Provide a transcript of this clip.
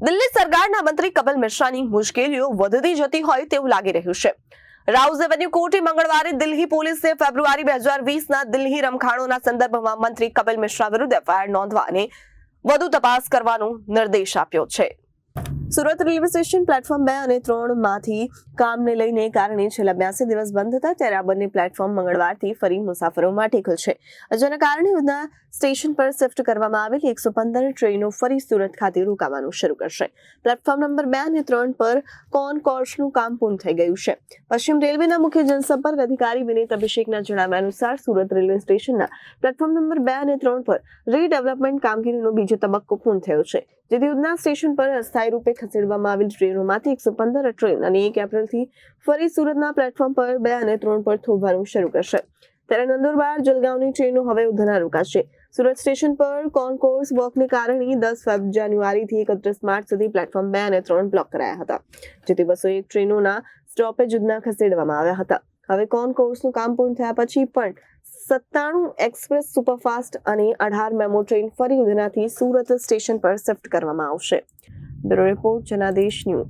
દિલ્હી સરકારના મંત્રી કપિલ મિશ્રાની મુશ્કેલીઓ વધતી જતી હોય તેવું લાગી રહ્યું છે। રાઉઝ એવન્યુ કોર્ટે મંગળવારે દિલ્હી પોલીસને ફેબ્રુઆરી 2020ના દિલ્હી રમખાણોના સંદર્ભમાં મંત્રી કપિલ મિશ્રા વિરુદ્ધ એફઆઈઆર નોંધવા અને વધુ તપાસ કરવાનો નિર્દેશ આપ્યો છે। સુરત રેલવે સ્ટેશન પ્લેટફોર્મ 2 અને 3 માંથી કામને લઈને કારણે છેલ્લા 82 દિવસ બંધ હતા, ત્યારે આ બંને પ્લેટફોર્મ મંગળવારથી ફરી મુસાફરો માટે ખુલશે। જેના કારણે ઉધના સ્ટેશન પર શિફ્ટ કરવામાં આવેલી 115 ટ્રેનો ફરી સુરત ખાતે રોકાવાનું શરૂ કરશે। પ્લેટફોર્મ નંબર 2 અને 3 પર કોન્કોર્સનું કામ પૂર્ણ થઈ ગયું છે। પશ્ચિમ રેલવેના મુખ્ય જનસંપર્ક અધિકારી વિનીત અભિષેકના જણાવ્યા અનુસાર સુરત રેલવે સ્ટેશનના પ્લેટફોર્મ નંબર 2 અને 3 પર રીડેવલપમેન્ટ કામગીરીનો બીજો તબક્કો પૂર્ણ થયો છે, જેથી ઉધના સ્ટેશન પર અસ્થાયી રૂપે ખસેડવામાં આવેલ ટ્રેનોમાંથી 115 ટ્રેન અને 1 એપ્રિલથી ફરી સુરતના પ્લેટફોર્મ પર 2 અને 3 પર થોભવાનું શરૂ કરશે। ત્યારે નંદુરબાર જલગાંવની ટ્રેનો હવે ઉધના રોકાશે। સુરત સ્ટેશન પર કોન્કોર્સ બ્લોકને કારણે 10 જાન્યુઆરીથી 31 માર્ચ સુધી પ્લેટફોર્મ 2 અને 3 બ્લોક કરાયા હતા, જેથી 201 ટ્રેનોના સ્ટોપેજ ઉધના ખસેડવામાં આવ્યા હતા। હવે કોન્કોર્સનું કામ પૂર્ણ થયા પછી પણ 97 એક્સપ્રેસ સુપરફાસ્ટ અને 18 મેમો ટ્રેન ફરી ઉધનાથી સુરત સ્ટેશન પર શિફ્ટ કરવામાં આવશે। Bureau report Janadesh news.